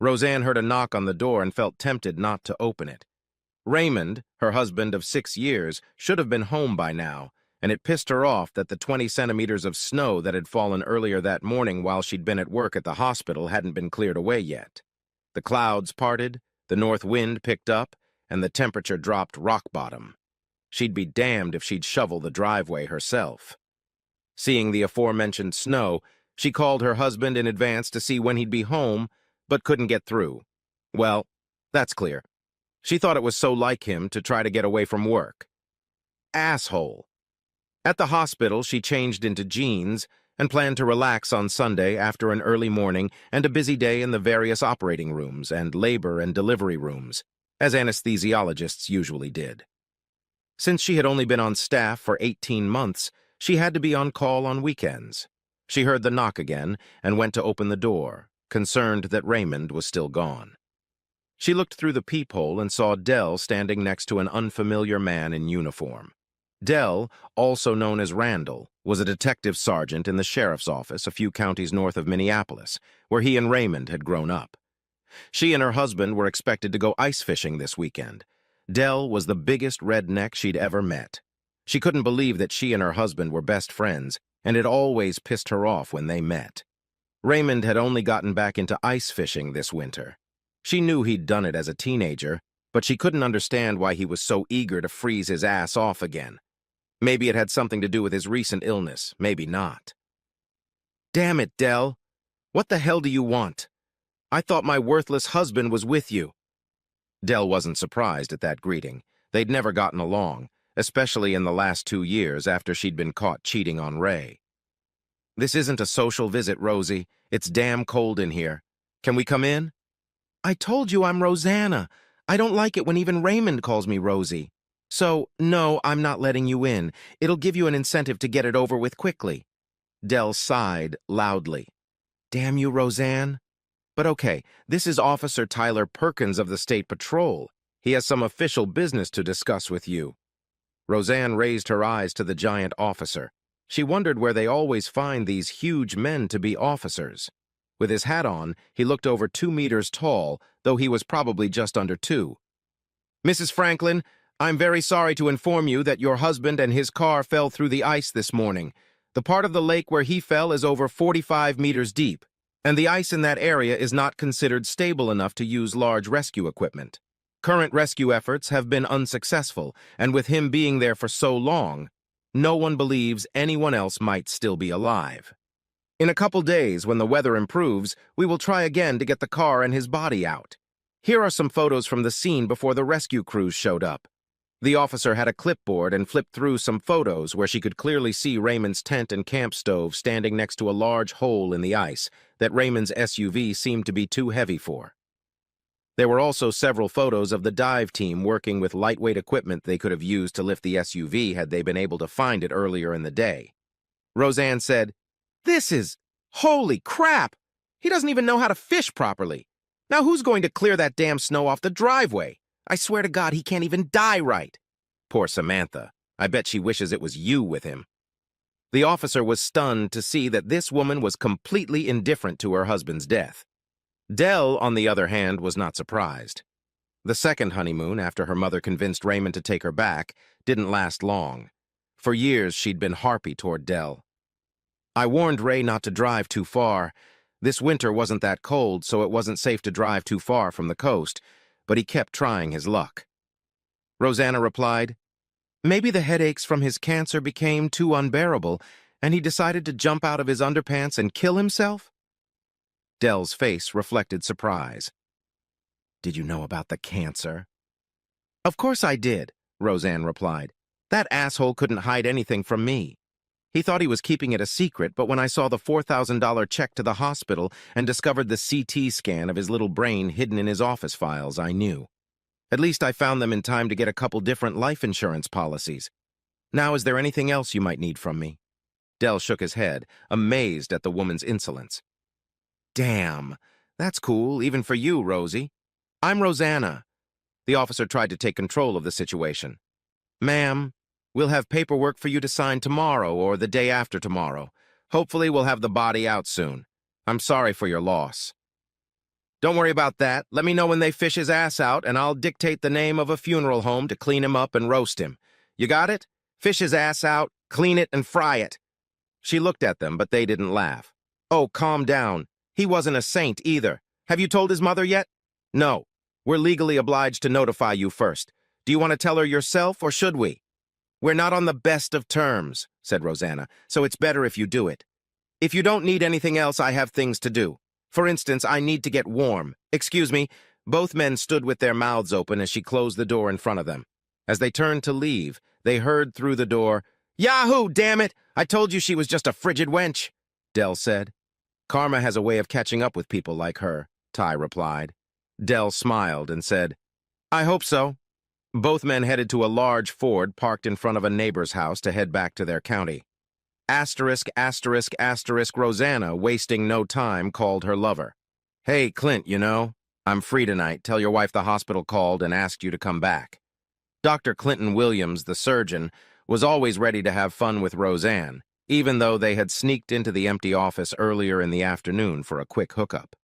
Roseanne heard a knock on the door and felt tempted not to open it. Raymond, her husband of 6 years, should have been home by now, and it pissed her off that the 20 centimeters of snow that had fallen earlier that morning while she'd been at work at the hospital hadn't been cleared away yet. The clouds parted, the north wind picked up, and the temperature dropped rock bottom. She'd be damned if she'd shovel the driveway herself. Seeing the aforementioned snow, she called her husband in advance to see when he'd be home, but couldn't get through. Well, that's clear. She thought it was so like him to try to get away from work. Asshole. At the hospital, she changed into jeans and planned to relax on Sunday after an early morning and a busy day in the various operating rooms and labor and delivery rooms, as anesthesiologists usually did. Since she had only been on staff for 18 months, she had to be on call on weekends. She heard the knock again and went to open the door, concerned that Raymond was still gone. She looked through the peephole and saw Dell standing next to an unfamiliar man in uniform. Dell, also known as Randall, was a detective sergeant in the sheriff's office a few counties north of Minneapolis, where he and Raymond had grown up. She and her husband were expected to go ice fishing this weekend. Dell was the biggest redneck she'd ever met. She couldn't believe that she and her husband were best friends, and it always pissed her off when they met. Raymond had only gotten back into ice fishing this winter. She knew he'd done it as a teenager, but she couldn't understand why he was so eager to freeze his ass off again. Maybe it had something to do with his recent illness, maybe not. Damn it, Dell. What the hell do you want? I thought my worthless husband was with you. Dell wasn't surprised at that greeting. They'd never gotten along, especially in the last 2 years after she'd been caught cheating on Ray. This isn't a social visit, Rosie. It's damn cold in here. Can we come in? I told you I'm Rosanna. I don't like it when even Raymond calls me Rosie. So, no, I'm not letting you in. It'll give you an incentive to get it over with quickly. Dell sighed loudly. Damn you, Roseanne. But okay, this is Officer Tyler Perkins of the State Patrol. He has some official business to discuss with you. Roseanne raised her eyes to the giant officer. She wondered where they always find these huge men to be officers. With his hat on, he looked over 2 meters tall, though he was probably just under 2. Mrs. Franklin, I'm very sorry to inform you that your husband and his car fell through the ice this morning. The part of the lake where he fell is over 45 meters deep, and the ice in that area is not considered stable enough to use large rescue equipment. Current rescue efforts have been unsuccessful, and with him being there for so long, no one believes anyone else might still be alive. In a couple days, when the weather improves, we will try again to get the car and his body out. Here are some photos from the scene before the rescue crews showed up. The officer had a clipboard and flipped through some photos where she could clearly see Raymond's tent and camp stove standing next to a large hole in the ice that Raymond's SUV seemed to be too heavy for. There were also several photos of the dive team working with lightweight equipment they could have used to lift the SUV had they been able to find it earlier in the day. Roseanne said, Holy crap! He doesn't even know how to fish properly. Now who's going to clear that damn snow off the driveway? I swear to God, he can't even die right. Poor Samantha. I bet she wishes it was you with him. The officer was stunned to see that this woman was completely indifferent to her husband's death. Dell, on the other hand, was not surprised. The second honeymoon, after her mother convinced Raymond to take her back, didn't last long. For years, she'd been harpy toward Dell. I warned Ray not to drive too far. This winter wasn't that cold, so it wasn't safe to drive too far from the coast, but he kept trying his luck. Rosanna replied, Maybe the headaches from his cancer became too unbearable, and he decided to jump out of his underpants and kill himself? Dell's face reflected surprise. Did you know about the cancer? Of course I did, Roseanne replied. That asshole couldn't hide anything from me. He thought he was keeping it a secret, but when I saw the $4,000 check to the hospital and discovered the CT scan of his little brain hidden in his office files, I knew. At least I found them in time to get a couple different life insurance policies. Now, is there anything else you might need from me? Dell shook his head, amazed at the woman's insolence. Damn, that's cool, even for you, Rosie. I'm Rosanna. The officer tried to take control of the situation. Ma'am, we'll have paperwork for you to sign tomorrow or the day after tomorrow. Hopefully we'll have the body out soon. I'm sorry for your loss. Don't worry about that. Let me know when they fish his ass out, and I'll dictate the name of a funeral home to clean him up and roast him. You got it? Fish his ass out, clean it, and fry it." She looked at them, but they didn't laugh. "Oh, calm down. He wasn't a saint either. Have you told his mother yet?" "No. We're legally obliged to notify you first. Do you want to tell her yourself, or should we?" "We're not on the best of terms," said Rosanna, "so it's better if you do it. If you don't need anything else, I have things to do. For instance, I need to get warm. Excuse me." Both men stood with their mouths open as she closed the door in front of them. As they turned to leave, they heard through the door, "Yahoo, damn it! I told you she was just a frigid wench," Dell said. "Karma has a way of catching up with people like her," Ty replied. Dell smiled and said, "I hope so." Both men headed to a large Ford parked in front of a neighbor's house to head back to their county. Rosanna, wasting no time, called her lover. "Hey, Clint, I'm free tonight. Tell your wife the hospital called and asked you to come back." Dr. Clinton Williams, the surgeon, was always ready to have fun with Roseanne, even though they had sneaked into the empty office earlier in the afternoon for a quick hookup.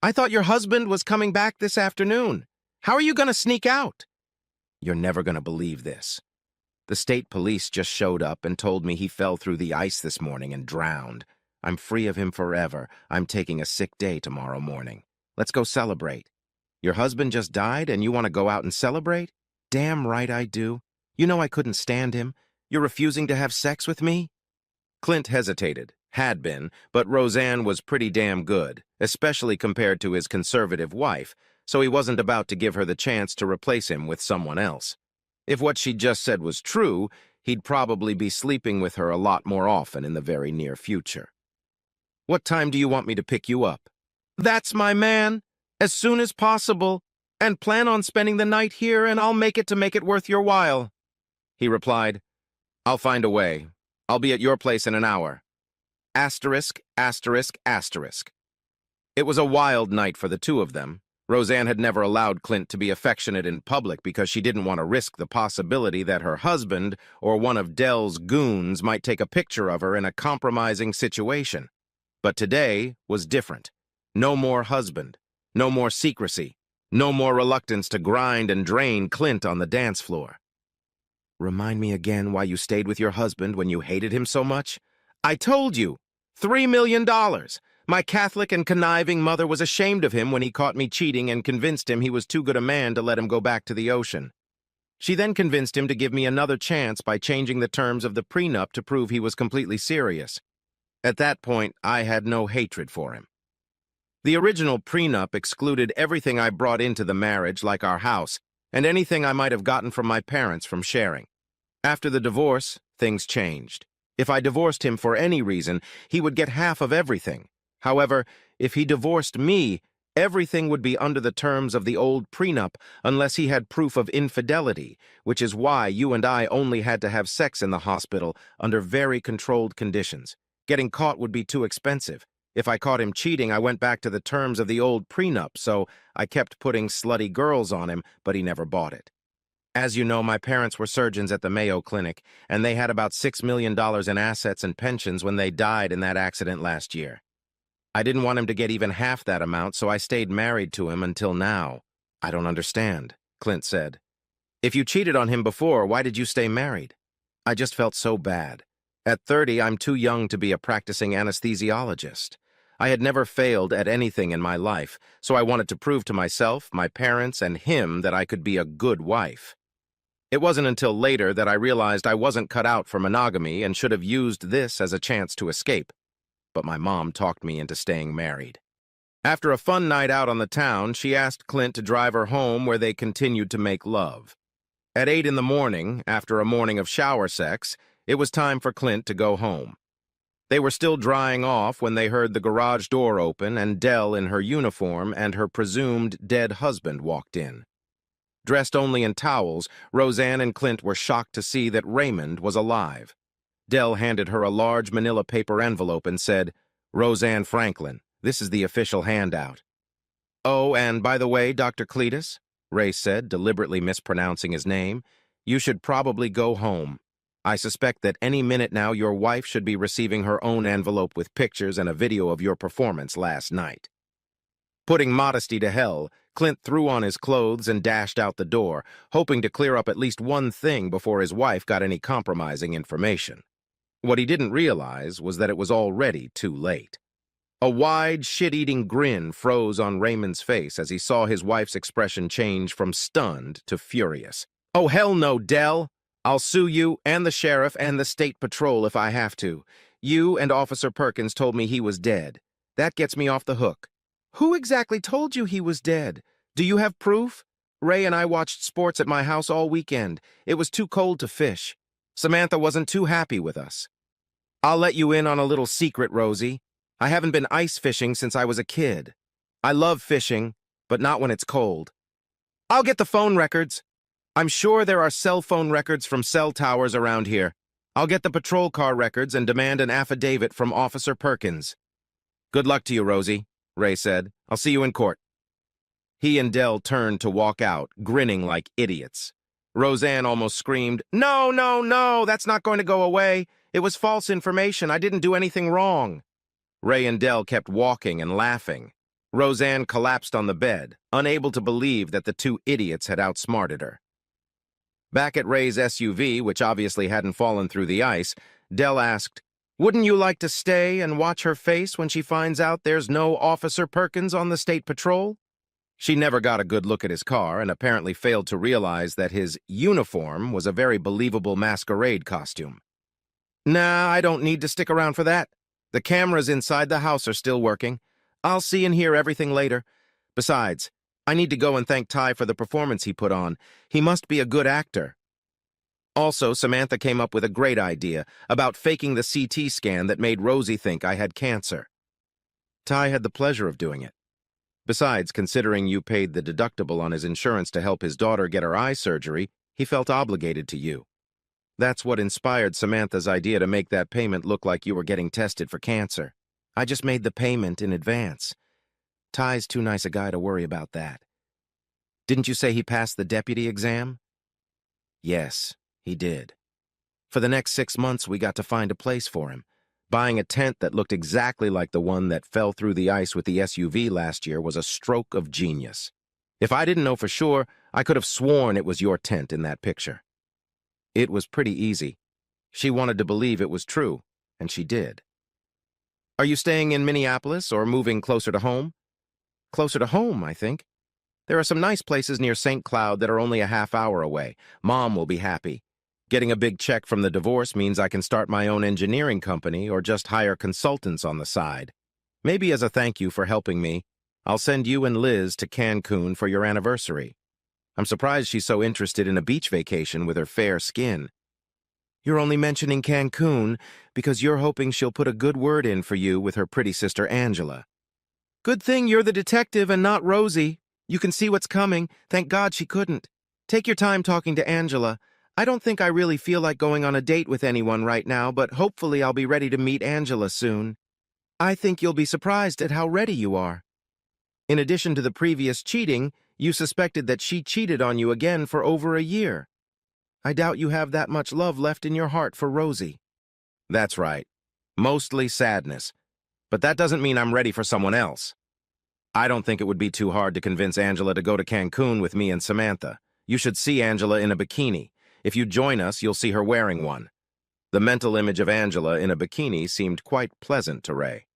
"I thought your husband was coming back this afternoon. How are you going to sneak out?" "You're never going to believe this. The state police just showed up and told me he fell through the ice this morning and drowned. I'm free of him forever. I'm taking a sick day tomorrow morning. Let's go celebrate." "Your husband just died and you want to go out and celebrate?" "Damn right I do. You know I couldn't stand him. You're refusing to have sex with me?" Clint hesitated, had been, but Roseanne was pretty damn good, especially compared to his conservative wife, so he wasn't about to give her the chance to replace him with someone else. If what she'd just said was true, he'd probably be sleeping with her a lot more often in the very near future. "What time do you want me to pick you up?" "That's my man. As soon as possible. And plan on spending the night here, and I'll make it worth your while." He replied, "I'll find a way. I'll be at your place in an hour." Asterisk. It was a wild night for the two of them. Roseanne had never allowed Clint to be affectionate in public because she didn't want to risk the possibility that her husband or one of Dell's goons might take a picture of her in a compromising situation. But today was different. No more husband, no more secrecy, no more reluctance to grind and drain Clint on the dance floor. "Remind me again why you stayed with your husband when you hated him so much?" "I told you. $3 million. My Catholic and conniving mother was ashamed of him when he caught me cheating and convinced him he was too good a man to let him go back to the ocean. She then convinced him to give me another chance by changing the terms of the prenup to prove he was completely serious. At that point, I had no hatred for him. The original prenup excluded everything I brought into the marriage, like our house, and anything I might have gotten from my parents from sharing. After the divorce, things changed. If I divorced him for any reason, he would get half of everything. However, if he divorced me, everything would be under the terms of the old prenup unless he had proof of infidelity, which is why you and I only had to have sex in the hospital under very controlled conditions. Getting caught would be too expensive. If I caught him cheating, I went back to the terms of the old prenup, so I kept putting slutty girls on him, but he never bought it. As you know, my parents were surgeons at the Mayo Clinic, and they had about $6 million in assets and pensions when they died in that accident last year. I didn't want him to get even half that amount, so I stayed married to him until now." "I don't understand," Clint said. "If you cheated on him before, why did you stay married?" "I just felt so bad. At 30, I'm too young to be a practicing anesthesiologist. I had never failed at anything in my life, so I wanted to prove to myself, my parents, and him that I could be a good wife. It wasn't until later that I realized I wasn't cut out for monogamy and should have used this as a chance to escape. But my mom talked me into staying married." After a fun night out on the town, she asked Clint to drive her home where they continued to make love. At 8 in the morning, after a morning of shower sex, it was time for Clint to go home. They were still drying off when they heard the garage door open and Dell in her uniform and her presumed dead husband walked in. Dressed only in towels, Roseanne and Clint were shocked to see that Raymond was alive. Dell handed her a large manila paper envelope and said, "Roseanne Franklin, this is the official handout." "Oh, and by the way, Dr. Cletus," Ray said, deliberately mispronouncing his name, "you should probably go home. I suspect that any minute now your wife should be receiving her own envelope with pictures and a video of your performance last night." Putting modesty to hell, Clint threw on his clothes and dashed out the door, hoping to clear up at least one thing before his wife got any compromising information. What he didn't realize was that it was already too late. A wide, shit-eating grin froze on Raymond's face as he saw his wife's expression change from stunned to furious. "Oh, hell no, Dell! I'll sue you and the sheriff and the state patrol if I have to. You and Officer Perkins told me he was dead. That gets me off the hook." "Who exactly told you he was dead? Do you have proof? Ray and I watched sports at my house all weekend. It was too cold to fish. Samantha wasn't too happy with us. I'll let you in on a little secret, Rosie. I haven't been ice fishing since I was a kid. I love fishing, but not when it's cold. I'll get the phone records. I'm sure there are cell phone records from cell towers around here. I'll get the patrol car records and demand an affidavit from Officer Perkins." "Good luck to you, Rosie," Ray said. "I'll see you in court." He and Dell turned to walk out, grinning like idiots. Roseanne almost screamed, "No, no, no, that's not going to go away. It was false information. I didn't do anything wrong." Ray and Dell kept walking and laughing. Roseanne collapsed on the bed, unable to believe that the two idiots had outsmarted her. Back at Ray's SUV, which obviously hadn't fallen through the ice, Dell asked, "Wouldn't you like to stay and watch her face when she finds out there's no Officer Perkins on the state patrol?" She never got a good look at his car and apparently failed to realize that his uniform was a very believable masquerade costume. "Nah, I don't need to stick around for that. The cameras inside the house are still working. I'll see and hear everything later. Besides, I need to go and thank Ty for the performance he put on. He must be a good actor." Also, Samantha came up with a great idea about faking the CT scan that made Rosie think I had cancer. Ty had the pleasure of doing it. Besides, considering you paid the deductible on his insurance to help his daughter get her eye surgery, he felt obligated to you. That's what inspired Samantha's idea to make that payment look like you were getting tested for cancer. I just made the payment in advance. Ty's too nice a guy to worry about that. Didn't you say he passed the deputy exam? Yes, he did. For the next 6 months, we got to find a place for him. Buying a tent that looked exactly like the one that fell through the ice with the SUV last year was a stroke of genius. If I didn't know for sure, I could have sworn it was your tent in that picture. It was pretty easy. She wanted to believe it was true, and she did. Are you staying in Minneapolis or moving closer to home? Closer to home, I think. There are some nice places near St. Cloud that are only a half-hour away. Mom will be happy. Getting a big check from the divorce means I can start my own engineering company or just hire consultants on the side. Maybe as a thank you for helping me, I'll send you and Liz to Cancun for your anniversary. I'm surprised she's so interested in a beach vacation with her fair skin. You're only mentioning Cancun because you're hoping she'll put a good word in for you with her pretty sister Angela. Good thing you're the detective and not Rosie. You can see what's coming. Thank God she couldn't. Take your time talking to Angela. I don't think I really feel like going on a date with anyone right now, but hopefully I'll be ready to meet Angela soon. I think you'll be surprised at how ready you are. In addition to the previous cheating, you suspected that she cheated on you again for over a year. I doubt you have that much love left in your heart for Rosie. That's right. Mostly sadness. But that doesn't mean I'm ready for someone else. I don't think it would be too hard to convince Angela to go to Cancun with me and Samantha. You should see Angela in a bikini. If you join us, you'll see her wearing one. The mental image of Angela in a bikini seemed quite pleasant to Ray.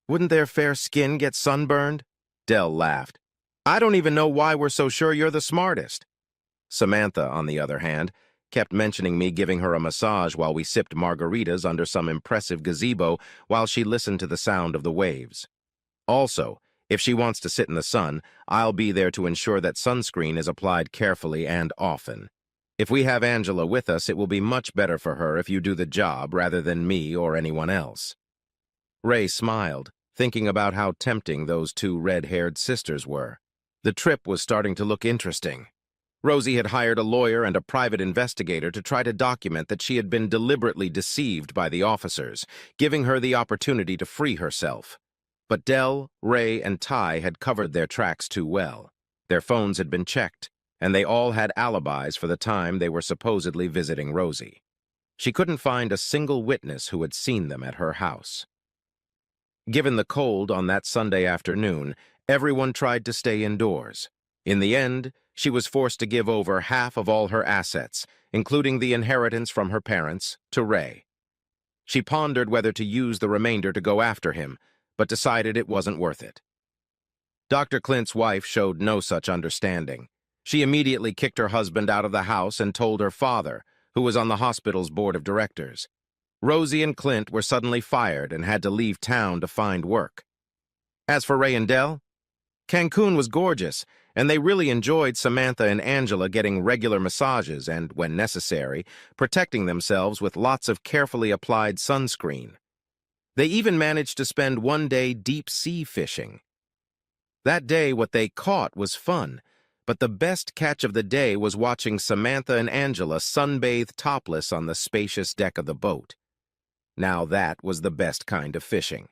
Wouldn't their fair skin get sunburned? Dell laughed. I don't even know why we're so sure you're the smartest. Samantha, on the other hand, kept mentioning me giving her a massage while we sipped margaritas under some impressive gazebo while she listened to the sound of the waves. Also, if she wants to sit in the sun, I'll be there to ensure that sunscreen is applied carefully and often. If we have Angela with us, it will be much better for her if you do the job rather than me or anyone else. Ray smiled, thinking about how tempting those two red-haired sisters were. The trip was starting to look interesting. Rosie had hired a lawyer and a private investigator to try to document that she had been deliberately deceived by the officers, giving her the opportunity to free herself. But Dell, Ray, and Ty had covered their tracks too well. Their phones had been checked, and they all had alibis for the time they were supposedly visiting Rosie. She couldn't find a single witness who had seen them at her house. Given the cold on that Sunday afternoon, Everyone tried to stay indoors. In the end, she was forced to give over half of all her assets, including the inheritance from her parents, to Ray. She pondered whether to use the remainder to go after him, but decided it wasn't worth it. Dr. Clint's wife showed no such understanding. She immediately kicked her husband out of the house and told her father, who was on the hospital's board of directors. Rosie and Clint were suddenly fired and had to leave town to find work. As for Ray and Dell, Cancun was gorgeous, and they really enjoyed Samantha and Angela getting regular massages and, when necessary, protecting themselves with lots of carefully applied sunscreen. They even managed to spend one day deep-sea fishing. That day, what they caught was fun, but the best catch of the day was watching Samantha and Angela sunbathe topless on the spacious deck of the boat. Now that was the best kind of fishing.